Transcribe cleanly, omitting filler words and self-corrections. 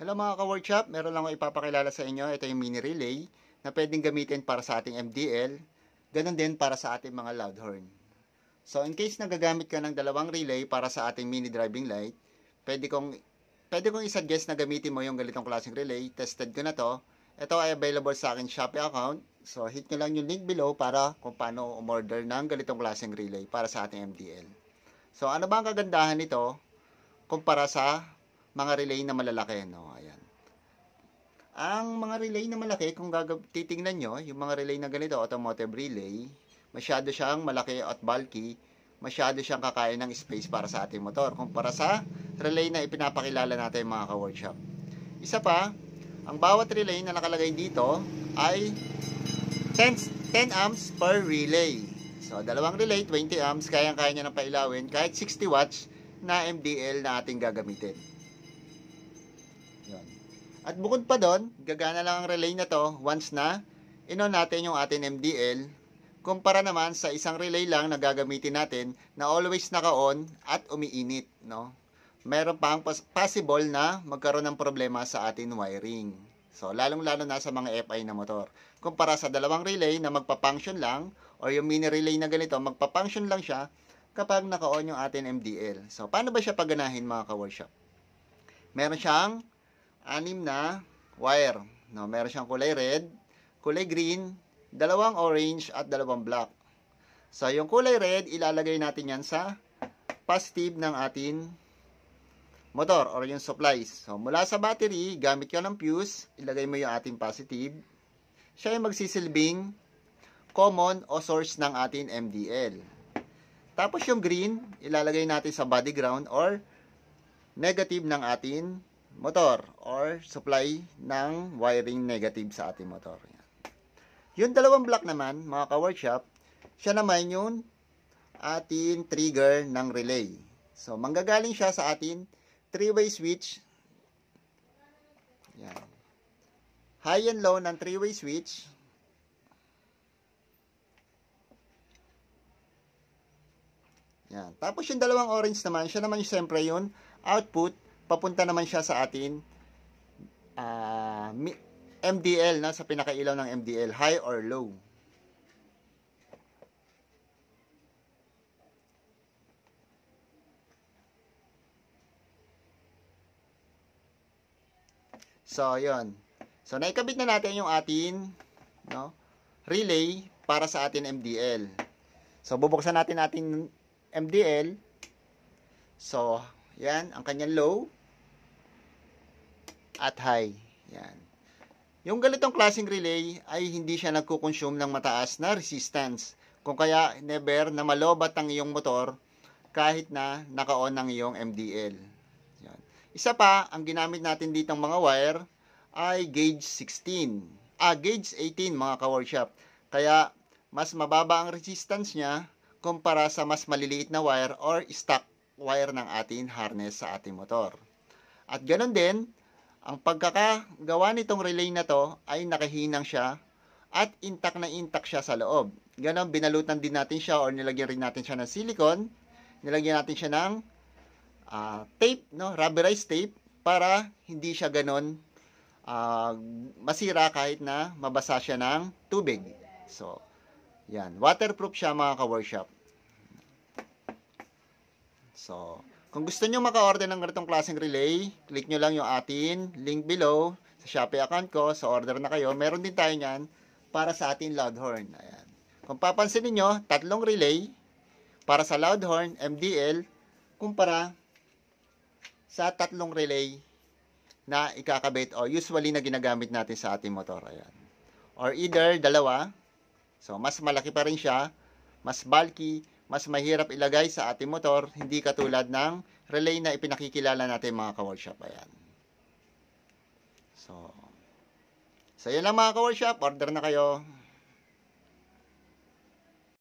Hello mga ka-workshop, meron lang ako ipapakilala sa inyo. Ito yung mini relay na pwedeng gamitin para sa ating MDL, ganun din para sa ating mga loud horn. So in case na gagamit ka ng dalawang relay para sa ating mini driving light, pwede kong i-suggest na gamitin mo yung ganitong klaseng relay. Tested ko na to. Ito ay available sa akin Shopee account. So hit nyo lang yung link below para kung paano umorder ng ganitong klaseng relay para sa ating MDL. So ano ba ang kagandahan nito kumpara sa mga relay na malalaki, no? Ayan. Ang mga relay na malaki, kung titingnan nyo, yung mga relay na ganito, automotive relay, masyado siyang malaki at bulky, masyado siyang kakain ng space para sa ating motor, kumpara sa relay na ipinapakilala natin mga ka-workshop. Isa pa, ang bawat relay na nakalagay dito ay 10 amps per relay. So, dalawang relay, 20 amps, kayang-kaya niya ng pailawin kahit 60 watts na MDL na ating gagamitin. Yun. At bukod pa doon, gagana lang ang relay na to once na in-on natin yung ating MDL, kumpara naman sa isang relay lang na gagamitin natin na always naka-on at umiinit, no? Meron pang possible na magkaroon ng problema sa ating wiring. So, lalong-lalo na sa mga FI na motor. Kumpara sa dalawang relay na magpa-function lang, or yung mini relay na ganito, magpa-function lang siya kapag naka-on yung ating MDL. So, paano ba siya paganahin mga ka-workshop? Meron siyang 6 na wire. No, meron siyang kulay red, kulay green, dalawang orange at dalawang black. So, yung kulay red, ilalagay natin yan sa positive ng ating motor or yung supplies. So, mula sa battery, gamit ka ng fuse, ilagay mo yung ating positive. Siya yung magsisilbing common o source ng ating MDL. Tapos yung green, ilalagay natin sa body ground or negative ng ating motor or supply ng wiring negative sa ating motor. Yung dalawang black naman, mga ka-workshop, siya naman yung ating trigger ng relay. So, manggagaling siya sa ating 3-way switch. Yan. High and low ng 3-way switch. Yan. Tapos yung dalawang orange naman, siya naman yung siyempre yun, output, papunta naman siya sa atin MDL, na sa pinakailaw ng MDL, high or low. So, yun. So, naikabit na natin yung atin, no, relay para sa atin MDL. So, bubuksan natin ating MDL. So, yan, ang kanyang low at high. Yan. Yung ganitong klaseng relay ay hindi siya nagkukonsume ng mataas na resistance. Kung kaya, never na malobat ang iyong motor kahit na naka-on ang iyong MDL. Yan. Isa pa, ang ginamit natin ditong mga wire ay gauge 16. Gauge 18 mga ka-workshop. Kaya, mas mababa ang resistance niya kumpara sa mas maliliit na wire or stock wire ng ating harness sa ating motor. At ganoon din, ang pagkakagawa nitong relay na to ay nakahinang siya at intact na intact siya sa loob. Ganon, binalutan din natin siya or nilagyan rin natin siya ng silicone. Nilagyan natin siya ng tape, no? Rubberized tape para hindi siya ganon masira kahit na mabasa siya ng tubig. So, yan. Waterproof siya mga ka-workshop. So, kung gusto nyo maka-order ng ganitong klaseng relay, click nyo lang yung atin link below sa Shopee account ko. So, order na kayo. Meron din tayo nyan para sa ating loud horn. Ayan. Kung papansin niyo, 3 relay para sa loud horn, MDL, kumpara sa 3 relay na ikakabit o usually na ginagamit natin sa ating motor. Ayan. Or either dalawa. So, mas malaki pa rin siya, mas bulky, mas mahirap ilagay sa ating motor, hindi katulad ng relay na ipinakikilala natin mga ka-workshop. Ayan. So, yun lang mga ka-workshop, order na kayo.